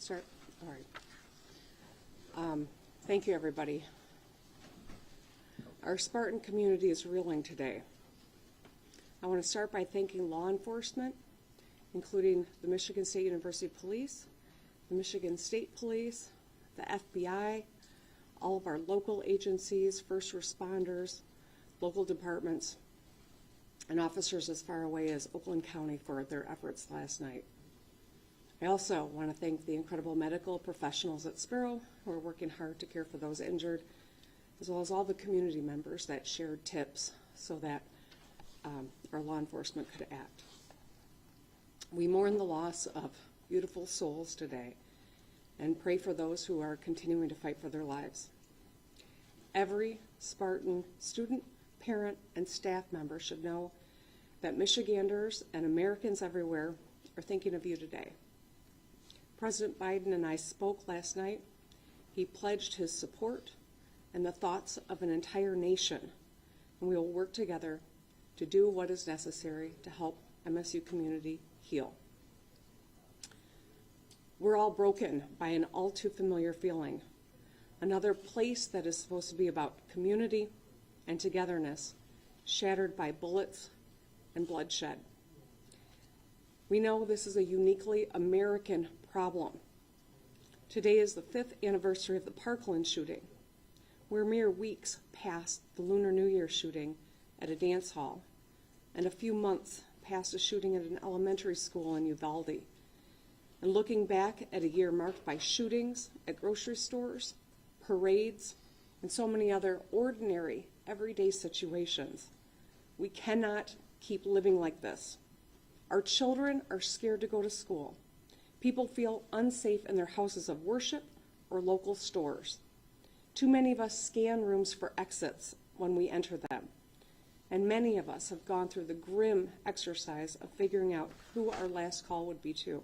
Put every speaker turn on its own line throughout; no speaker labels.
Start. All right. Thank you, everybody. Our Spartan community is reeling today. I want to start by thanking law enforcement, including the Michigan State University Police, the Michigan State Police, the FBI, all of our local agencies, first responders, local departments, and officers as far away as Oakland County for their efforts last night. I also want to thank the incredible medical professionals at Sparrow who are working hard to care for those injured, as well as all the community members that shared tips so that our law enforcement could act. We mourn the loss of beautiful souls today and pray for those who are continuing to fight for their lives. Every Spartan student, parent, and staff member should know that Michiganders and Americans everywhere are thinking of you today. President Biden and I spoke last night. He pledged his support and the thoughts of an entire nation, and we will work together to do what is necessary to help MSU community heal. We're all broken by an all too familiar feeling. Another place that is supposed to be about community and togetherness, shattered by bullets and bloodshed. We know this is a uniquely American problem. Today is the 5th anniversary of the Parkland shooting. We're mere weeks past the Lunar New Year shooting at a dance hall, and a few months past a shooting at an elementary school in Uvalde. And looking back at a year marked by shootings at grocery stores, parades, and so many other ordinary, everyday situations, we cannot keep living like this. Our children are scared to go to school. People feel unsafe in their houses of worship or local stores. Too many of us scan rooms for exits when we enter them. And many of us have gone through the grim exercise of figuring out who our last call would be to.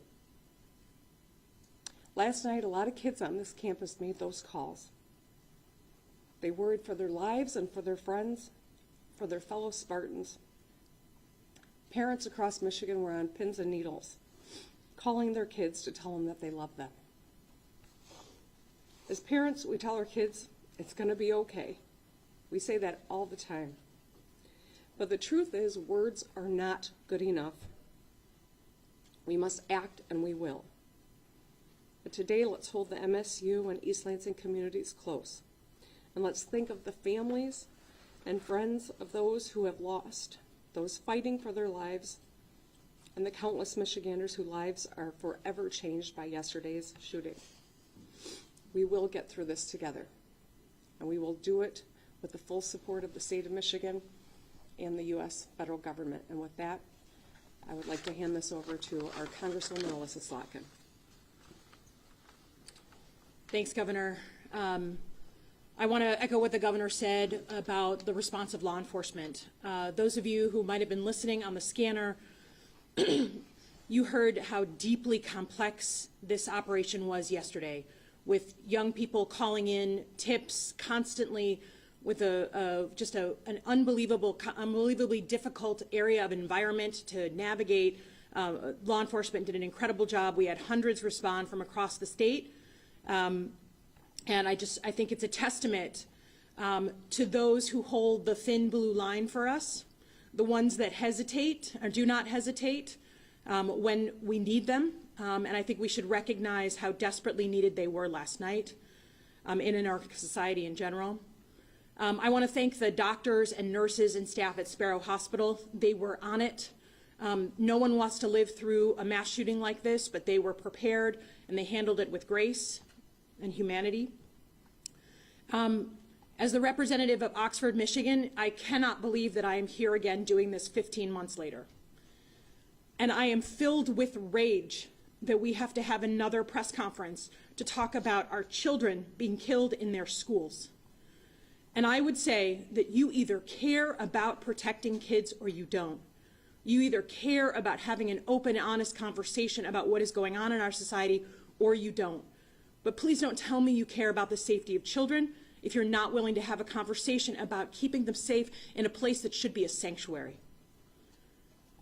Last night, a lot of kids on this campus made those calls. They worried for their lives and for their friends, for their fellow Spartans. Parents across Michigan were on pins and needles, calling their kids to tell them that they love them. As parents, we tell our kids, it's going to be okay. We say that all the time. But the truth is, words are not good enough. We must act, and we will. But today, let's hold the MSU and East Lansing communities close. And let's think of the families and friends of those who have lost, those fighting for their lives, and the countless Michiganders whose lives are forever changed by yesterday's shooting. We will get through this together, and we will do it with the full support of the state of Michigan and the U.S. federal government. And with that, I would like to hand this over to our Congresswoman Alyssa Slotkin.
Thanks, Governor. I want to echo what the governor said about the response of law enforcement. Those of you who might have been listening on the scanner, you heard how deeply complex this operation was yesterday, with young people calling in tips constantly, with an unbelievably difficult area of environment to navigate. Law enforcement did an incredible job. We had hundreds respond from across the state. And I think it's a testament to those who hold the thin blue line for us, the ones that hesitate or do not hesitate when we need them. And I think we should recognize how desperately needed they were last night in our society in general. I want to thank the doctors and nurses and staff at Sparrow Hospital. They were on it. No one wants to live through a mass shooting like this, but they were prepared and they handled it with grace and humanity. As the representative of Oxford, Michigan, I cannot believe that I am here again doing this 15 months later. And I am filled with rage that we have to have another press conference to talk about our children being killed in their schools. And I would say that you either care about protecting kids or you don't. You either care about having an open, honest conversation about what is going on in our society or you don't. But please don't tell me you care about the safety of children if you're not willing to have a conversation about keeping them safe in a place that should be a sanctuary.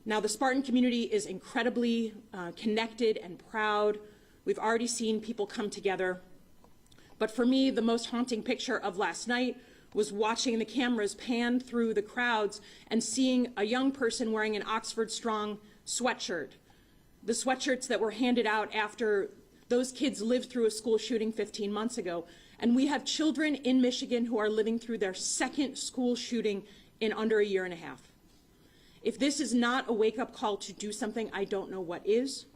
Now, the Spartan community is incredibly connected and proud. We've already seen people come together. But for me, the most haunting picture of last night was watching the cameras pan through the crowds and seeing a young person wearing an Oxford Strong sweatshirt. The sweatshirts that were handed out after those kids lived through a school shooting 15 months ago. And we have children in Michigan who are living through their second school shooting in under a year and a half. If this is not a wake-up call to do something, I don't know what is.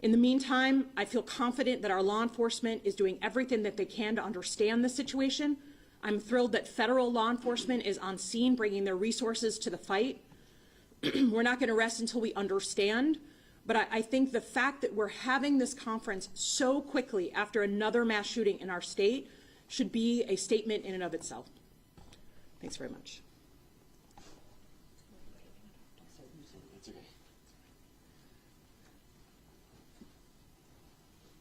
In the meantime, I feel confident that our law enforcement is doing everything that they can to understand the situation. I'm thrilled that federal law enforcement is on scene, bringing their resources to the fight. We're not going to rest until we understand, but I think the fact that we're having this conference so quickly after another mass shooting in our state should be a statement in and of itself. Thanks very much.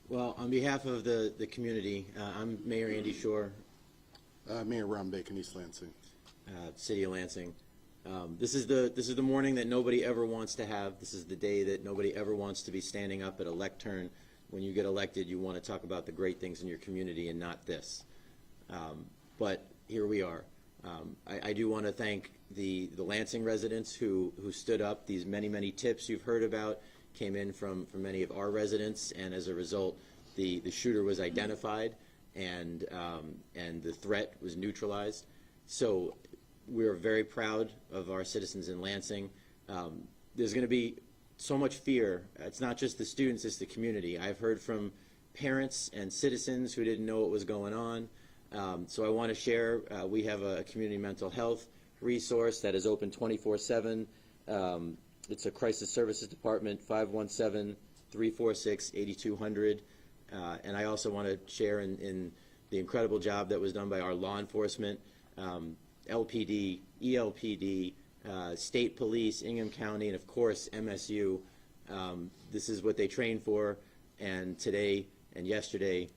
Well, on behalf of the community, I'm Mayor Andy Shore,
Mayor Ron Bacon, East Lansing.
City of Lansing. This is the morning that nobody ever wants to have. This is the day that nobody ever wants to be standing up at a lectern. When you get elected, you want to talk about the great things in your community and not this. But here we are. I do want to thank the Lansing residents who stood up. These many tips you've heard about came in from many of our residents, and as a result, the shooter was identified and the threat was neutralized. So we're very proud of our citizens in Lansing. There's going to be so much fear. It's not just the students, it's the community. I've heard from parents and citizens who didn't know what was going on. So I want to share, we have a community mental health resource that is open 24/7. It's a crisis services department, 517-346-8200. And I also want to share in the incredible job that was done by our law enforcement, LPD, ELPD, state police, Ingham County, and of course MSU. This is what they train for, and today and yesterday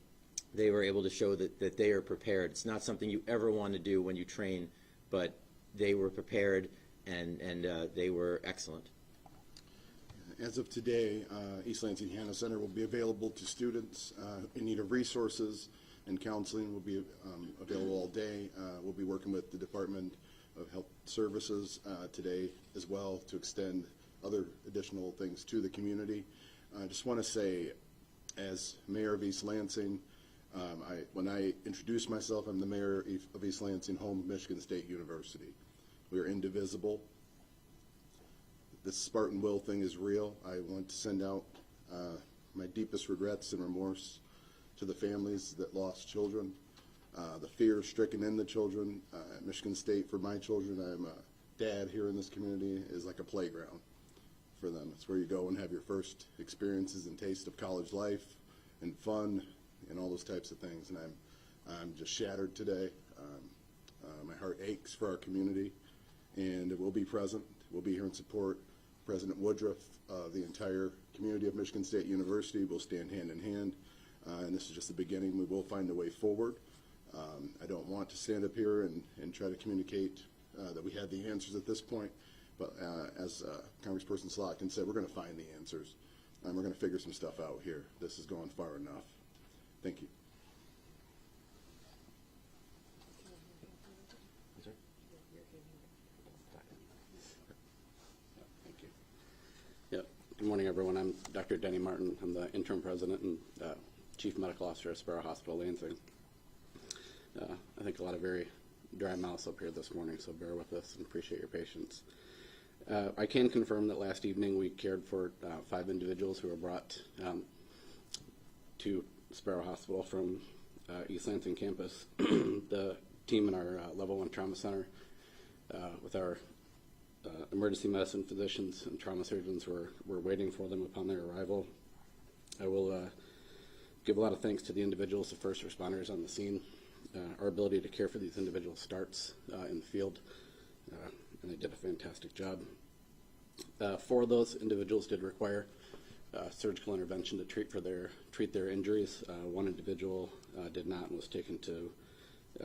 they were able to show that they are prepared. It's not something you ever want to do when you train, but they were prepared and they were excellent.
As of today, East Lansing Hannah Center will be available to students in need of resources, and counseling will be available all day. We'll be working with the Department of Health Services today as well to extend other additional things to the community. I just want to say, as Mayor of East Lansing, when I introduce myself, I'm the Mayor of East Lansing, home of Michigan State University. We are indivisible. This Spartan will thing is real. I want to send out my deepest regrets and remorse to the families that lost children, the fear stricken in the children. At Michigan State, for my children, I'm a dad here in this community, is like a playground for them. It's where you go and have your first experiences and taste of college life and fun and all those types of things. And I'm just shattered today. My heart aches for our community, and it will be present. We'll be here in support. President Woodruff, the entire community of Michigan State University will stand hand in hand, and this is just the beginning. We will find a way forward. I don't want to stand up here and try to communicate that we have the answers at this point, but as Congressperson Slotkin said, we're going to find the answers, and we're going to figure some stuff out here. This has gone far enough. Thank you.
Good morning, everyone. I'm Dr. Denny Martin. I'm the interim president and chief medical officer at Sparrow Hospital, Lansing. I think a lot of very dry mouths up here this morning, so bear with us and appreciate your patience. I can confirm that last evening we cared for 5 individuals who were brought to Sparrow Hospital from East Lansing campus. The team in our level 1 trauma center with our emergency medicine physicians and trauma surgeons were waiting for them upon their arrival. I will give a lot of thanks to the individuals, the first responders on the scene. Our ability to care for these individuals starts in the field, and they did a fantastic job. 4 of those individuals did require surgical intervention to treat their injuries. 1 individual did not and was taken to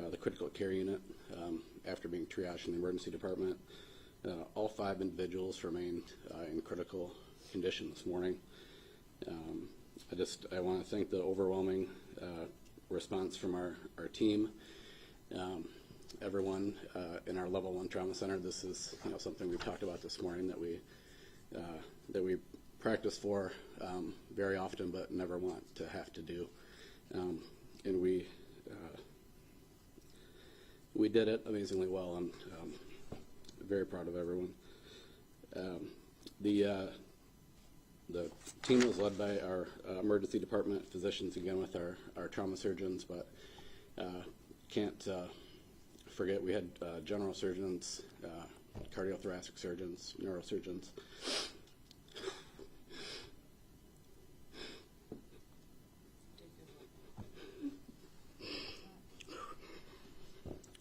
the critical care unit after being triaged in the emergency department. All 5 individuals remained in critical condition this morning. I want to thank the overwhelming response from our team, everyone in our Level 1 Trauma Center. This is something we've talked about this morning that we practice for very often, but never want to have to do. And we did it amazingly well, and very proud of everyone. The team was led by our emergency department physicians, again with our trauma surgeons, but can't forget we had general surgeons, cardiothoracic surgeons, neurosurgeons.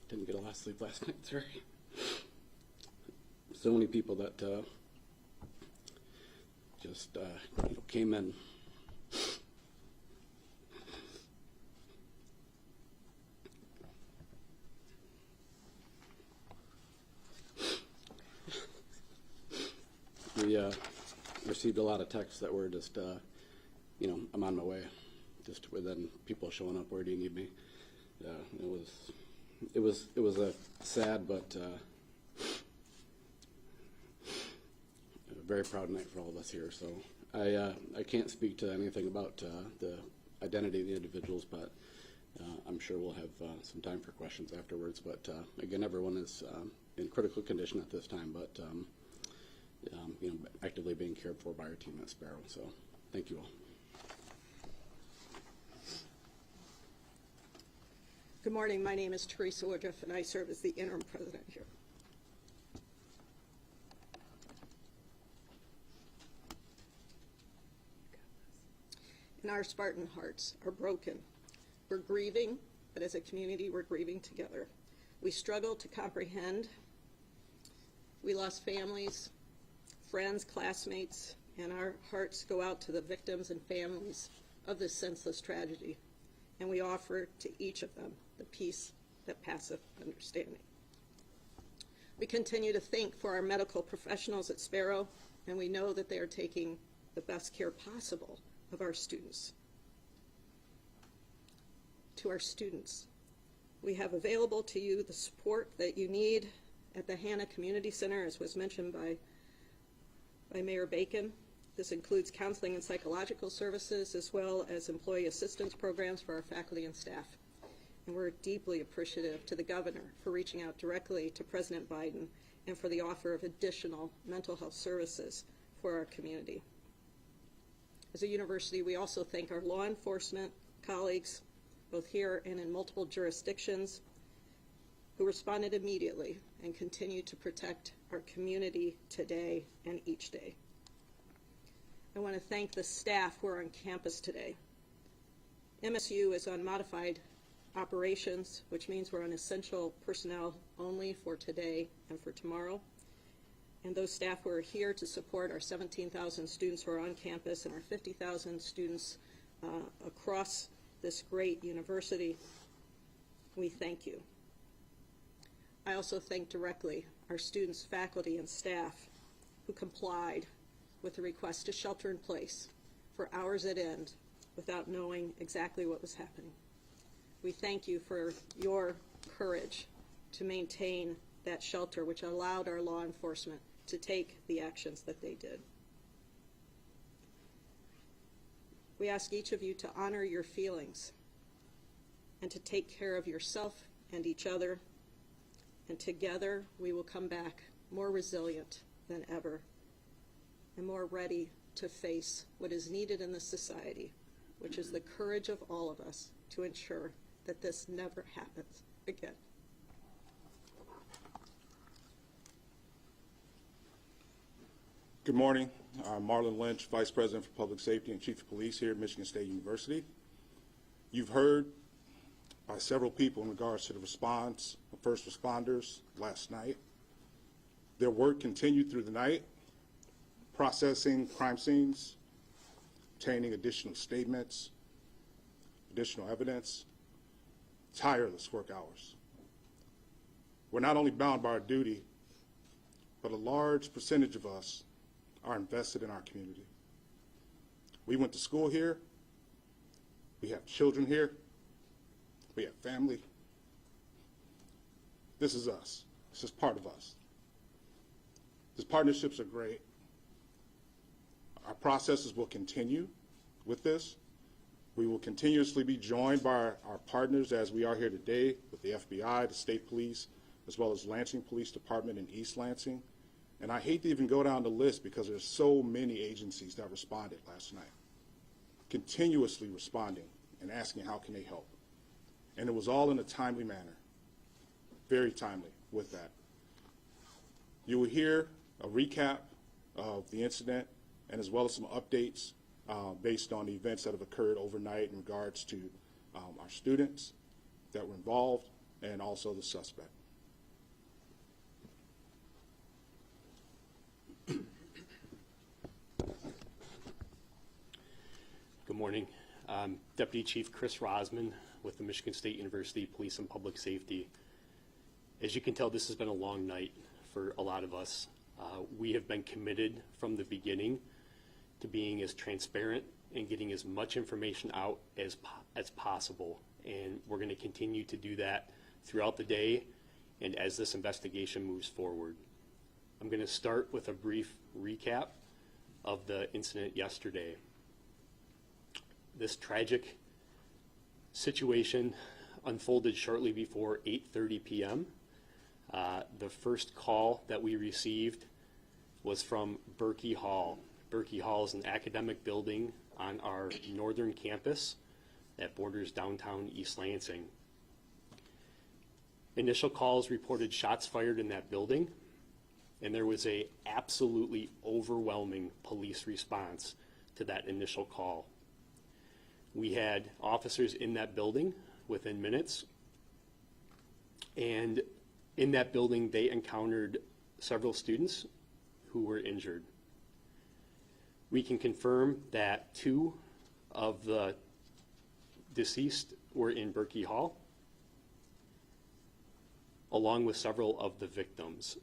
Didn't get a lot of sleep last night, sorry. So many people that just came in. We received a lot of texts that were just, I'm on my way. Just within people showing up, where do you need me? It was a sad but a very proud night for all of us here. So I can't speak to anything about the identity of the individuals, but I'm sure we'll have some time for questions afterwards. But again, everyone is in critical condition at this time, but actively being cared for by our team at Sparrow. So thank you all.
Good morning. My name is Teresa Woodruff, and I serve as the interim president here. And our Spartan hearts are broken. We're grieving, but as a community, we're grieving together. We struggle to comprehend. We lost families, friends, classmates, and our hearts go out to the victims and families of this senseless tragedy. And we offer to each of them the peace that passeth understanding. We continue to think for our medical professionals at Sparrow, and we know that they are taking the best care possible of our students. To our students, we have available to you the support that you need at the Hannah Community Center, as was mentioned by Mayor Bacon. This includes counseling and psychological services, as well as employee assistance programs for our faculty and staff. And we're deeply appreciative to the governor for reaching out directly to President Biden and for the offer of additional mental health services for our community. As a university, we also thank our law enforcement colleagues, both here and in multiple jurisdictions, who responded immediately and continue to protect our community today and each day. I want to thank the staff who are on campus today. MSU is on modified operations, which means we're on essential personnel only for today and for tomorrow. And those staff who are here to support our 17,000 students who are on campus and our 50,000 students across this great university, we thank you. I also thank directly our students, faculty, and staff who complied with the request to shelter in place for hours at end without knowing exactly what was happening. We thank you for your courage to maintain that shelter, which allowed our law enforcement to take the actions that they did. We ask each of you to honor your feelings and to take care of yourself and each other, and together we will come back more resilient than ever and more ready to face what is needed in this society, which is the courage of all of us to ensure that this never happens again.
Good morning. I'm Marlon Lynch, Vice President for Public Safety and Chief of Police here at Michigan State University. You've heard by several people in regards to the response of first responders last night. Their work continued through the night, processing crime scenes, obtaining additional statements, additional evidence, tireless work hours. We're not only bound by our duty, but a large percentage of us are invested in our community. We went to school here, We have children here. We have family. This is us. This is part of us. These partnerships are great. Our processes will continue with this. We will continuously be joined by our partners as we are here today with the FBI, the state police, as well as Lansing Police Department in East Lansing. And I hate to even go down the list because there's so many agencies that responded last night, continuously responding and asking how can they help. And it was all in a timely manner, very timely with that. You will hear a recap of the incident and as well as some updates based on the events that have occurred overnight in regards to our students that were involved and also the suspect.
Good morning. Deputy Chief Chris Rosman with the Michigan State University Police and Public Safety. As you can tell, this has been a long night for a lot of us. We have been committed from the beginning to being as transparent and getting as much information out as possible. And we're going to continue to do that throughout the day and as this investigation moves forward. I'm going to start with a brief recap of the incident yesterday. This tragic situation unfolded shortly before 8:30 p.m. The first call that we received was from Berkey Hall. Berkey Hall is an academic building on our northern campus that borders downtown East Lansing. Initial calls reported shots fired in that building, and there was an absolutely overwhelming police response to that initial call. We had officers in that building within minutes, and in that building they encountered several students who were injured. We can confirm that 2 of the deceased were in Berkey Hall, along with several of the victims.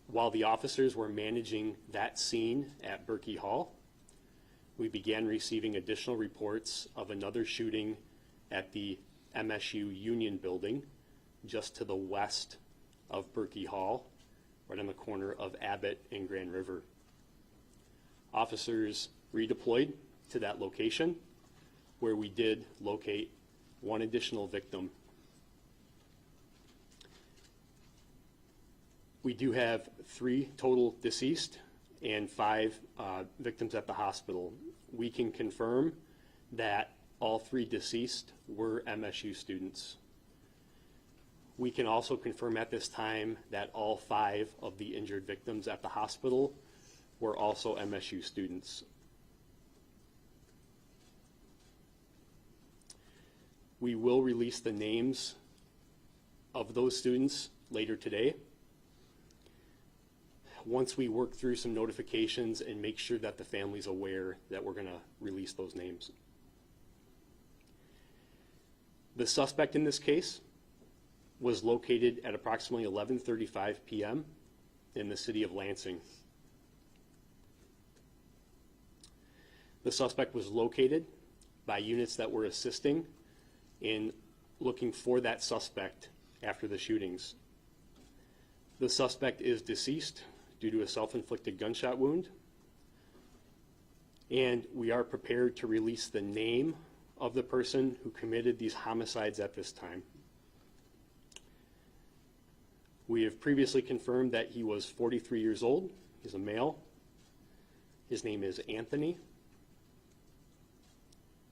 While the officers were managing that scene at Berkey Hall, we began receiving additional reports of another shooting at the MSU Union building just to the west of Berkey Hall, right on the corner of Abbott and Grand River. Officers redeployed to that location where we did locate 1 additional victim. We do have 3 total deceased and 5 victims at the hospital. We can confirm that all 3 deceased were MSU students. We can also confirm at this time that all 5 of the injured victims at the hospital were also MSU students. We will release the names of those students later today, once we work through some notifications and make sure that the family's aware that we're going to release those names. The suspect in this case was located at approximately 11:35 p.m. in the city of Lansing. The suspect was located by units that were assisting in looking for that suspect after the shootings. The suspect is deceased due to a self-inflicted gunshot wound, and we are prepared to release the name of the person who committed these homicides at this time. We have previously confirmed that he was 43 years old. He's a male. His name is Anthony.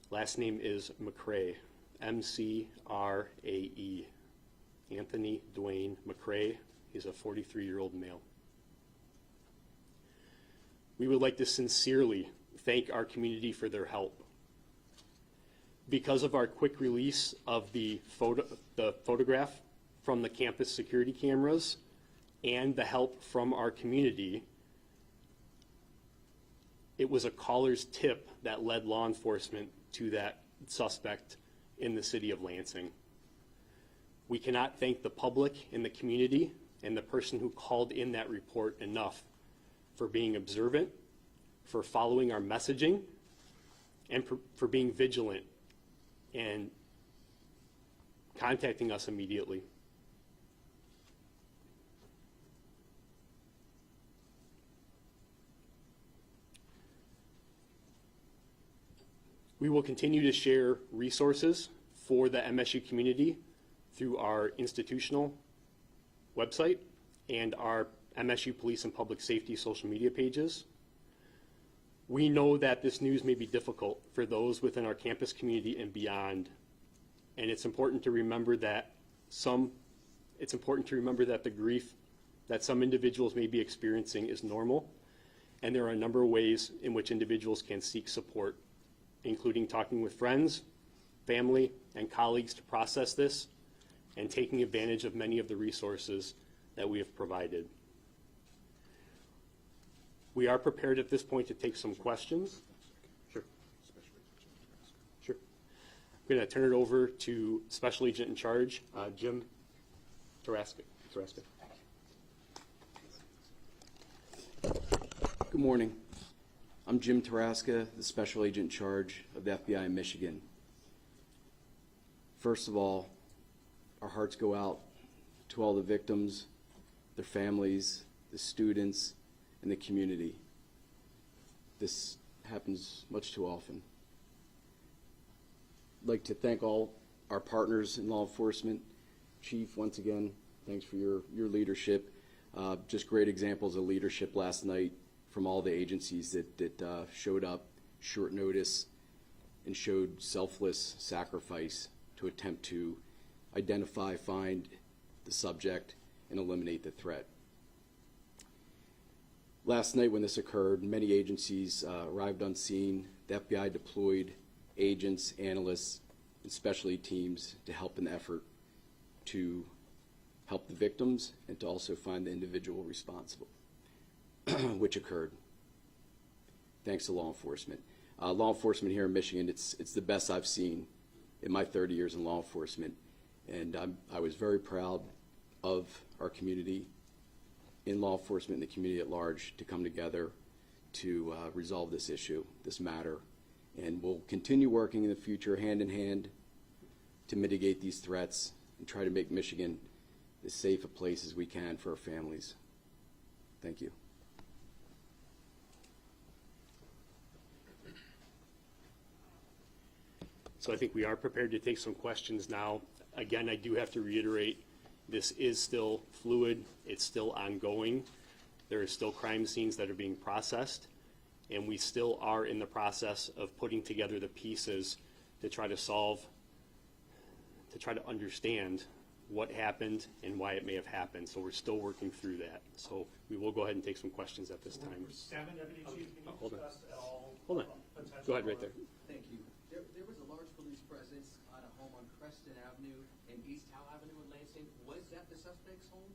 Last name is McCrae, M-C-R-A-E. Anthony Dwayne McCrae. He's a 43-year-old male. We would like to sincerely thank our community for their help. Because of our quick release of the photograph from the campus security cameras and the help from our community, it was a caller's tip that led law enforcement to that suspect in the city of Lansing. We cannot thank the public and the community and the person who called in that report enough for being observant, for following our messaging, and for being vigilant and contacting us immediately. We will continue to share resources for the MSU community through our institutional website and our MSU Police and Public Safety social media pages. We know that this news may be difficult for those within our campus community and beyond, and it's important to remember that the grief that some individuals may be experiencing is normal, and there are a number of ways in which individuals can seek support, including talking with friends, family, and colleagues to process this, and taking advantage of many of the resources that we have provided. We are prepared at this point to take some questions. Sure. Sure. I'm going to turn it over to Special Agent in Charge, Jim Taraska.
Good morning. I'm Jim Taraska, the Special Agent in Charge of the FBI in Michigan. First of all, our hearts go out to all the victims, their families, the students, and the community. This happens much too often. I'd like to thank all our partners in law enforcement. Chief, once again, thanks for your leadership. Just great examples of leadership last night from all the agencies that showed up short notice and showed selfless sacrifice to attempt to identify, find the subject, and eliminate the threat. Last night when this occurred, many agencies arrived on scene. The FBI deployed agents, analysts, and specialty teams to help in the effort to help the victims and to also find the individual responsible, which occurred. Thanks to law enforcement. Law enforcement here in Michigan, it's the best I've seen in my 30 years in law enforcement. And I was very proud of our community in law enforcement and the community at large to come together to resolve this issue, this matter. And we'll continue working in the future hand in hand to mitigate these threats and try to make Michigan as safe a place as we can for our families. Thank you.
So I think we are prepared to take some questions now. Again, I do have to reiterate, this is still fluid, it's still ongoing. There are still crime scenes that are being processed, and we still are in the process of putting together the pieces to try to solve, to try to understand what happened and why it may have happened. So we're still working through that. So we will go ahead and take some questions at this time.
Seven, Deputy Chief, can you
Hold on.
discuss at all?
Hold on.
potential
Go ahead right there.
Thank you. There was a large police presence on a home on Creston Avenue and East Howe Avenue in Lansing. Was that the suspect's home?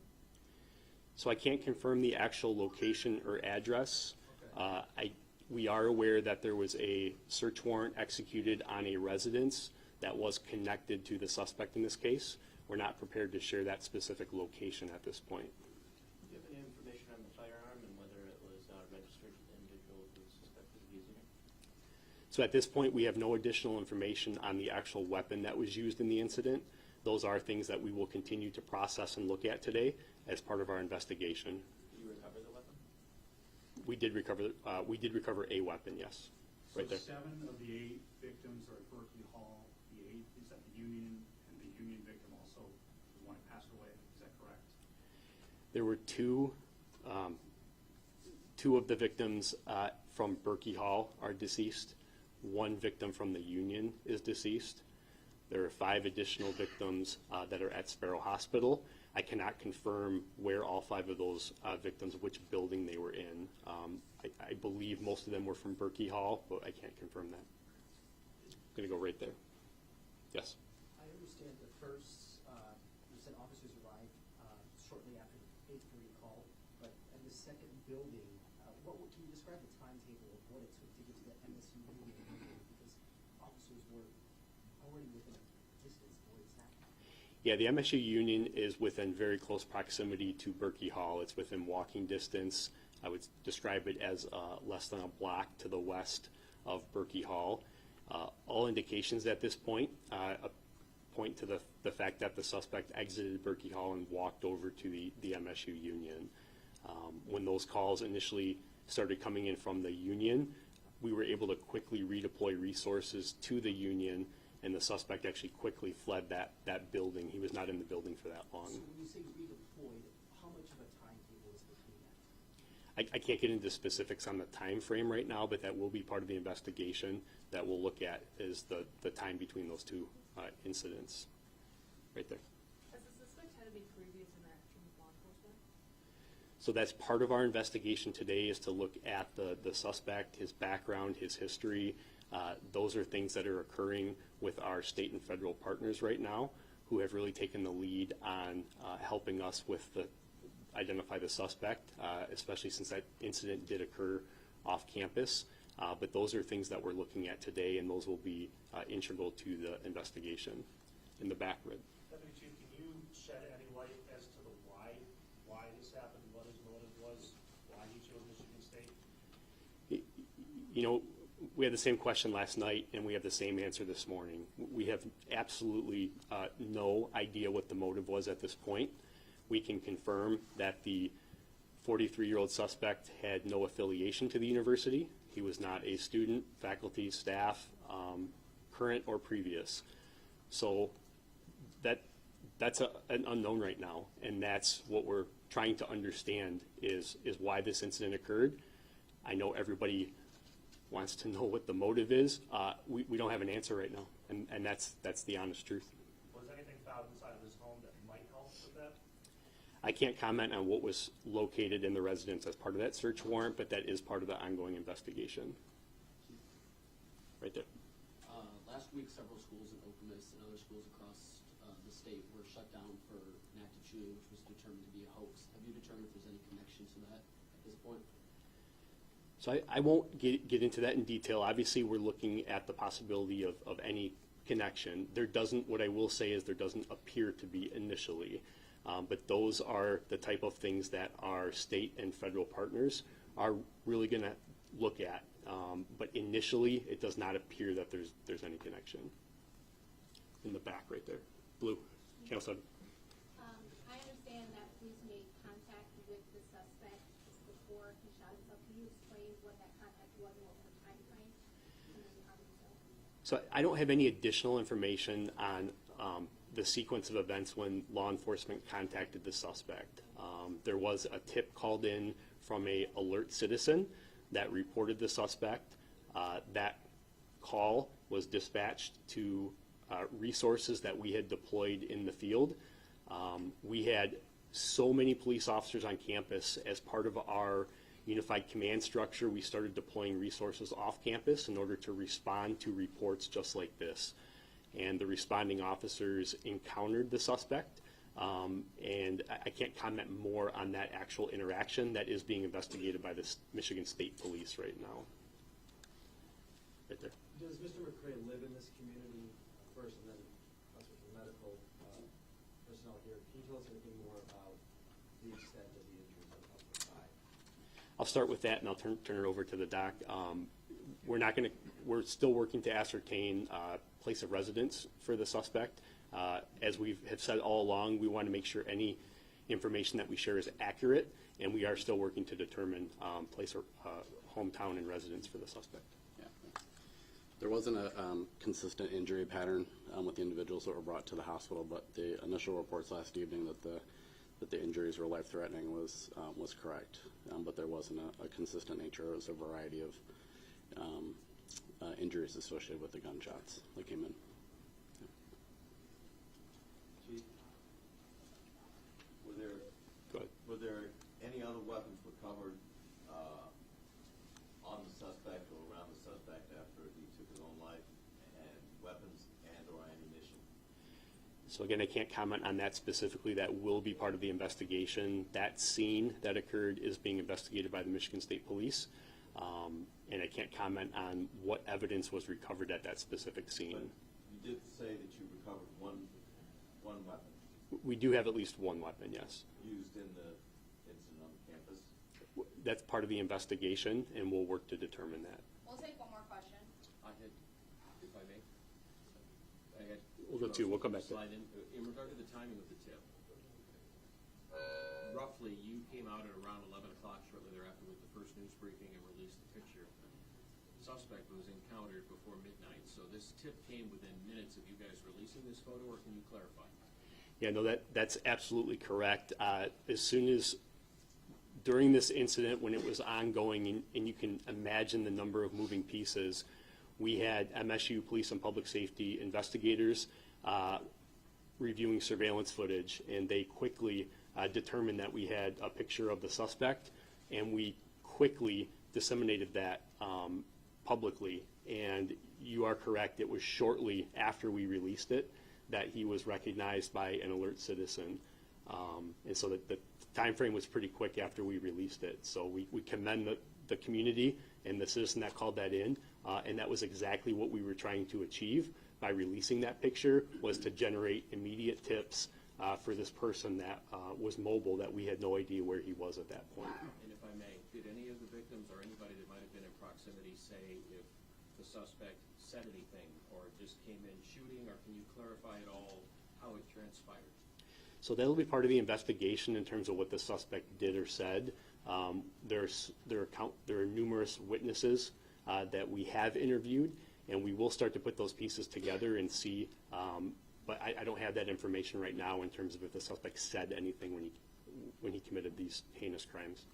So I can't confirm the actual location or address.
Okay.
We are aware that there was a search warrant executed on a residence that was connected to the suspect in this case. We're not prepared to share that specific location at this point.
Do you have any information on the firearm and whether it was registered to the individual who was suspected of using it?
So at this point, we have no additional information on the actual weapon that was used in the incident. Those are things that we will continue to process and look at today as part of our investigation.
Did you recover the weapon?
We did recover a weapon, yes, right there.
So 7 of the 8 victims are at Berkeley Hall. The 8 is at the Union, and the Union victim also was one that passed away. Is that correct?
There were two of the victims from Berkey Hall are deceased. One victim from the Union is deceased. There are 5 additional victims that are at Sparrow Hospital. I cannot confirm where all 5 of those victims, which building they were in. I believe most of them were from Berkey Hall, but I can't confirm that. I'm going to go right there. Yes.
I understand the first, you said officers arrived shortly after the 8:30 call, but in the second building, can you describe the timetable of what it took to get to the MSU Union building? Because officers were already within a distance of where it's happening.
Yeah, the MSU Union is within very close proximity to Berkey Hall. It's within walking distance. I would describe it as less than a block to the west of Berkey Hall. All indications at this point point to the fact that the suspect exited Berkey Hall and walked over to the MSU Union. When those calls initially started coming in from the Union, we were able to quickly redeploy resources to the Union, and the suspect actually quickly fled that building. He was not in the building for that long.
So when you say redeployed, how much of a timetable is between that?
I can't get into specifics on the time frame right now, but that will be part of the investigation that we'll look at is the time between those two incidents. Right there.
Has the suspect had any previous interaction with law enforcement?
So that's part of our investigation today, is to look at the suspect, his background, his history. Those are things that are occurring with our state and federal partners right now, who have really taken the lead on helping us with identify the suspect, especially since that incident did occur off campus. But those are things that we're looking at today, and those will be integral to the investigation. In the back, Red.
Deputy Chief, can you shed any light as to the why this happened, what his motive was, why he chose Michigan State?
You know, we had the same question last night, and we have the same answer this morning. We have absolutely no idea what the motive was at this point. We can confirm that the 43-year-old suspect had no affiliation to the university. He was not a student, faculty, staff, current or previous. So that's an unknown right now, and that's what we're trying to understand is why this incident occurred. I know everybody wants to know what the motive is. We don't have an answer right now, and that's the honest truth.
Was anything found inside of his home that might help with that?
I can't comment on what was located in the residence as part of that search warrant, but that is part of the ongoing investigation. Right there.
Last week, several schools in Okemos and other schools across the state were shut down for an active shooting, which was determined to be a hoax. Have you determined if there's any connection to that at this point?
So I won't get into that in detail. Obviously, we're looking at the possibility of any connection. What I will say is there doesn't appear to be initially. But those are the type of things that our state and federal partners are really going to look at. But initially, it does not appear that there's any connection. In the back right there. Blue. Channel 7.
I understand that police made contact with the suspect before he shot himself. Can you explain what that contact was and what was the time frame?
So I don't have any additional information on the sequence of events when law enforcement contacted the suspect. There was a tip called in from a alert citizen that reported the suspect. That call was dispatched to resources that we had deployed in the field. We had so many police officers on campus. As part of our unified command structure, we started deploying resources off campus in order to respond to reports just like this. And the responding officers encountered the suspect. And I can't comment more on that actual interaction. That is being investigated by the Michigan State Police right now. Right there.
Does Mr. McCray live in this community first, and then us with the medical personnel here? Can you tell us anything more about the extent of the injuries on the side?
I'll start with that, and I'll turn it over to the doc. We're still working to ascertain place of residence for the suspect. As we have said all along, we want to make sure any information that we share is accurate, and we are still working to determine place or hometown and residence for the suspect.
Yeah. There wasn't a consistent injury pattern with the individuals that were brought to the hospital, but the initial reports last evening that the injuries were life-threatening was correct. But there wasn't a consistent nature. It was a variety of injuries associated with the gunshots that came in.
Chief, were there any other weapons recovered on the suspect or around the suspect after he took his own life, and weapons and or ammunition?
So again, I can't comment on that specifically. That will be part of the investigation. That scene that occurred is being investigated by the Michigan State Police. And I can't comment on what evidence was recovered at that specific scene.
But you did say that you recovered one weapon.
We do have at least one weapon, yes.
Used in the incident on the campus?
That's part of the investigation, and we'll work to determine that.
We'll take one more question.
I had if I may. I had
We'll go to, we'll come back to.
slide in regard to the timing of the tip. Roughly, you came out at around 11 o'clock shortly thereafter with the first news briefing and released the picture. Suspect was encountered before midnight, so this tip came within minutes of you guys releasing this photo, or can you clarify?
Yeah, no, that's absolutely correct. As soon as, during this incident, when it was ongoing, and you can imagine the number of moving pieces, we had MSU Police and Public Safety investigators reviewing surveillance footage, and they quickly determined that we had a picture of the suspect, and we quickly disseminated that publicly. And you are correct, it was shortly after we released it that he was recognized by an alert citizen. And so the time frame was pretty quick after we released it. So we commend the community and the citizen that called that in, and that was exactly what we were trying to achieve by releasing that picture, was to generate immediate tips for this person that was mobile, that we had no idea where he was at that point.
And if I may, did any of the victims or anybody that might have been in proximity say if the suspect said anything or just came in shooting, or can you clarify at all how it transpired?
So that'll be part of the investigation in terms of what the suspect did or said. There are numerous witnesses that we have interviewed, and we will start to put those pieces together and see. But I don't have that information right now in terms of if the suspect said anything when he committed these heinous crimes.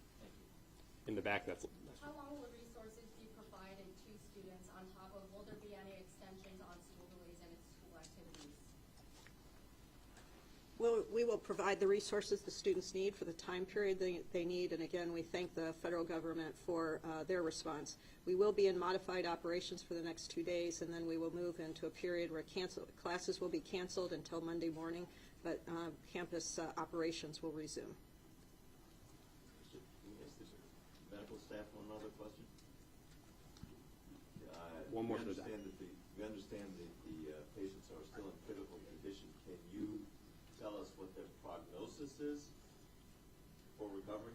In the back, that's.
How long will the resources be provided to students on top of, will there be any extensions on school delays and school activities?
We will provide the resources the students need for the time period they need, and again, we thank the federal government for their response. We will be in modified operations for the next 2 days, and then we will move into a period where classes will be canceled until Monday morning, but campus operations will resume.
Can you ask the medical staff one other question?
One more for the
We understand that the patients are still in critical condition. Can you tell us what their prognosis is for recovery?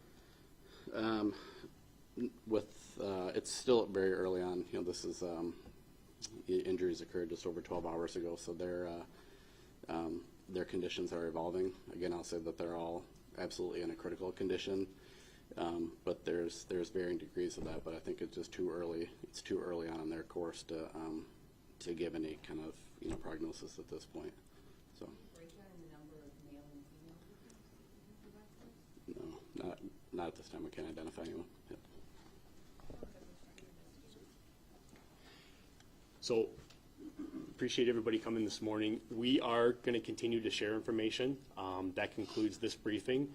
It's still very early on. You know, this is injuries occurred just over 12 hours ago, so their conditions are evolving. Again, I'll say that they're all absolutely in a critical condition, but there's varying degrees of that. But I think it's just too early. It's too early on in their course to give any kind of prognosis at this point. So. No, not at this time. We can't identify anyone. Yep.
So, appreciate everybody coming this morning. We are going to continue to share information. That concludes this briefing.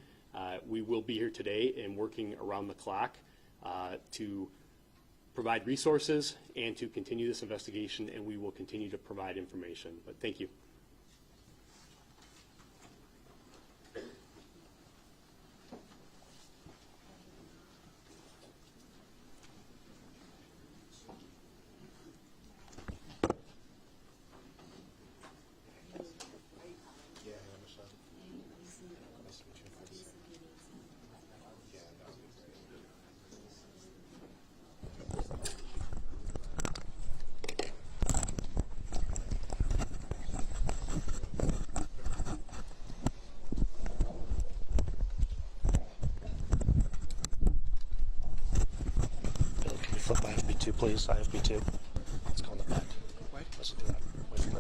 We will be here today and working around the clock to provide resources and to continue this investigation, and we will continue to provide information. But thank you.
Flip IFB2, please. IFB2. Let's go in the back. Wait. Let's do that. Wait for